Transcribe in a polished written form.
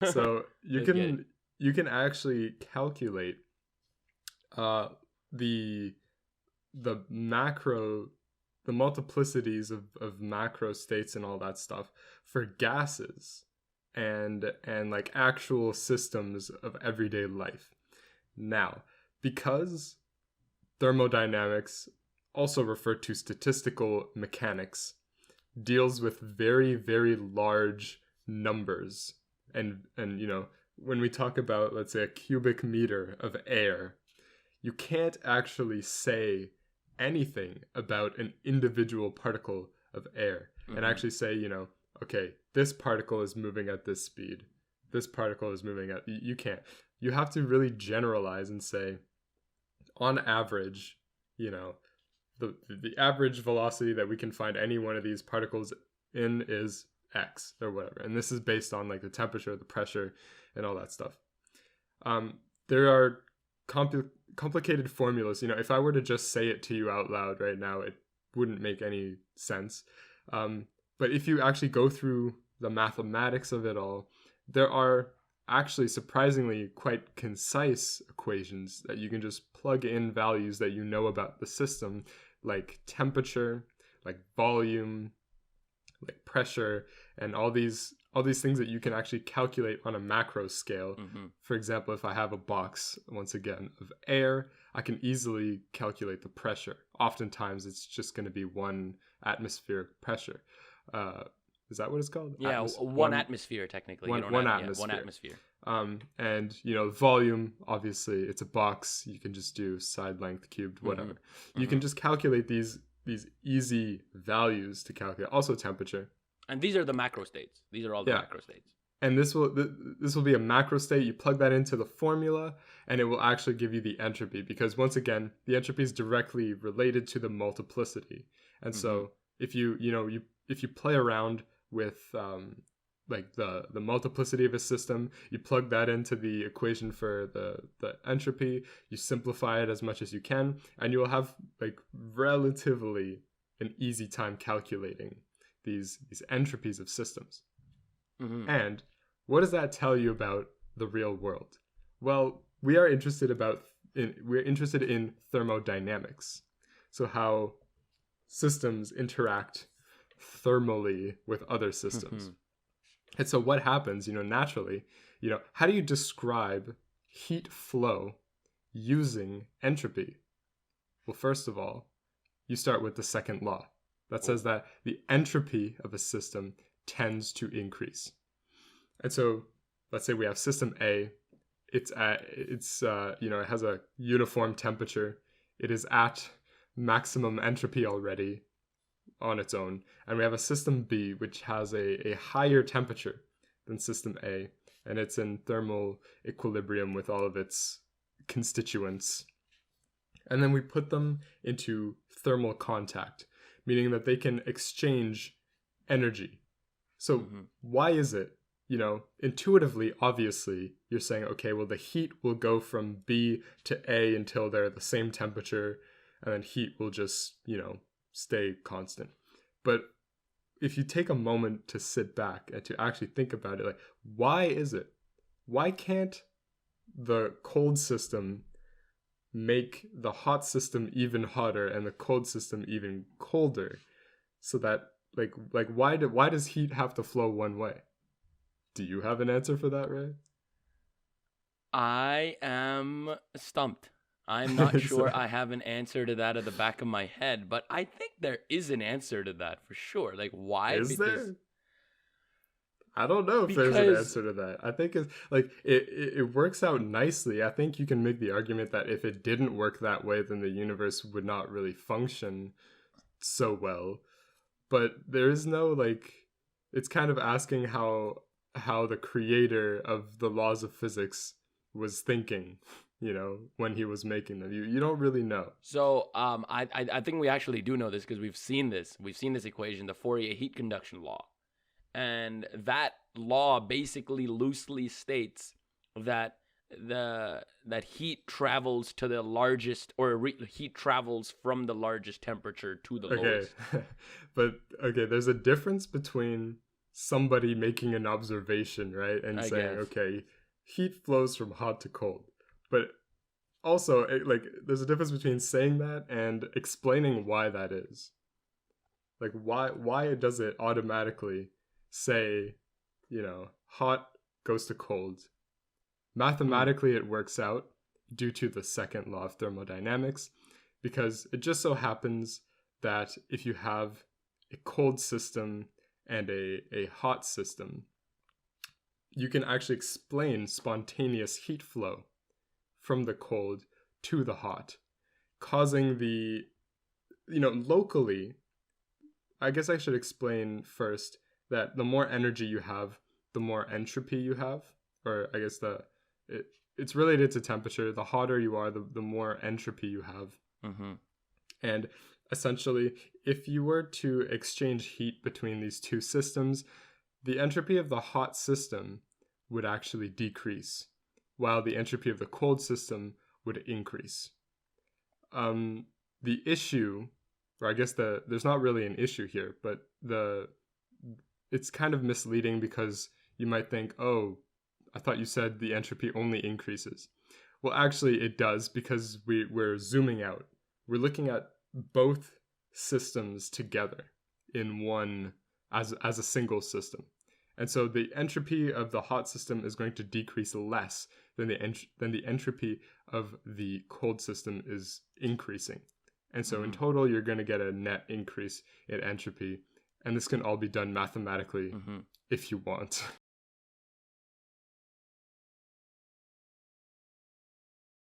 So Let's get it. you can actually calculate uh the macro, the multiplicities of macro states and all that stuff for gases and like actual systems of everyday life. Now, because thermodynamics, also referred to statistical mechanics, deals with very very large numbers, and when we talk about, let's say, a cubic meter of air, you can't actually say anything about an individual particle of air and Mm-hmm. actually say, okay, this particle is moving at this speed, this particle is moving at, you can't. You have to really generalize and say, on average, you know, the average velocity that we can find any one of these particles in is x or whatever, and this is based on like the temperature, the pressure, and all that stuff. There are complicated formulas. If I were to just say it to you out loud right now, it wouldn't make any sense. Um, but if you actually go through the mathematics of it all, there are actually surprisingly quite concise equations that you can just plug in values that you know about the system, like temperature, like volume, like pressure, and all these things that you can actually calculate on a macro scale. Mm-hmm. For example, if I have a box, once again, of air, I can easily calculate the pressure. Oftentimes it's just going to be 1 atmospheric pressure. uh, is that what it's called? Yeah, one One atmosphere technically. You one don't one have, yeah, one atmosphere. atmosphere. And volume, obviously it's a box, you can just do side length cubed, Mm-hmm. whatever. You Mm-hmm. can just calculate these easy values to calculate. Also temperature. And these are the macro states. These are all the Yeah. macro states. And this will be a macro state. You plug that into the formula and it will actually give you the entropy, because once again the entropy is directly related to the multiplicity. And Mm-hmm. so if if you play around with like the multiplicity of a system, you plug that into the equation for the entropy, you simplify it as much as you can, and you will have like relatively an easy time calculating these entropies of systems. Mm-hmm. And what does that tell you about the real world? Well, we're interested in thermodynamics. So how systems interact thermally with other Mm-hmm. systems. And so what happens, naturally, how do you describe heat flow using entropy? Well, first of all, you start with the second law that Oh. says that the entropy of a system tends to increase. And so let's say we have system A. It has a uniform temperature. It is at maximum entropy already on its own. And we have a system B, which has a higher temperature than system A, and it's in thermal equilibrium with all of its constituents. And then we put them into thermal contact, meaning that they can exchange energy. So Mm-hmm. why is it, intuitively, obviously, you're saying, okay, well, the heat will go from B to A until they're the same temperature, and then heat will just, stay constant. But if you take a moment to sit back and to actually think about it, like, why is it? Why can't the cold system make the hot system even hotter and the cold system even colder, so that why does heat have to flow one way? Do you have an answer for that, Ray? I am stumped. I'm not sure I Exactly. have an answer to that at the back of my head, but I think there is an answer to that for sure. Like why? Is Because there? I don't know if there's an because answer to that. I think it's like it works out nicely. I think you can make the argument that if it didn't work that way, then the universe would not really function so well. But there is no like, it's kind of asking how the creator of the laws of physics was thinking, when he was making them. You don't really know. so I think we actually do know this because we've seen this. We've seen this equation, the Fourier heat conduction law. And that law basically loosely states that that heat travels to the largest heat travels from the largest temperature to the Okay. lowest. But okay, there's a difference between somebody making an observation, right? And I saying, guess. okay, heat flows from hot to cold. But also, like, there's a difference between saying that and explaining why that is. Like, why does it automatically say, hot goes to cold? Hmm. Mathematically, it works out due to the second law of thermodynamics, because it just so happens that if you have a cold system and a hot system, you can actually explain spontaneous heat flow from the cold to the hot, causing locally, I guess I should explain first that the more energy you have, the more entropy you have, or I guess it's related to temperature. The hotter you are, the more entropy you have. Mm-hmm. And essentially, if you were to exchange heat between these two systems, the entropy of the hot system would actually decrease, while the entropy of the cold system would increase. The issue, or I guess there's not really an issue here, but it's kind of misleading because you might think, oh, I thought you said the entropy only increases. Well, actually, it does because we're zooming out. We're looking at both systems together in one as a single system. And so the entropy of the hot system is going to decrease less than the entropy of the cold system is increasing. And so in Mm-hmm. total, you're going to get a net increase in entropy. And this can all be done mathematically Mm-hmm. if you want.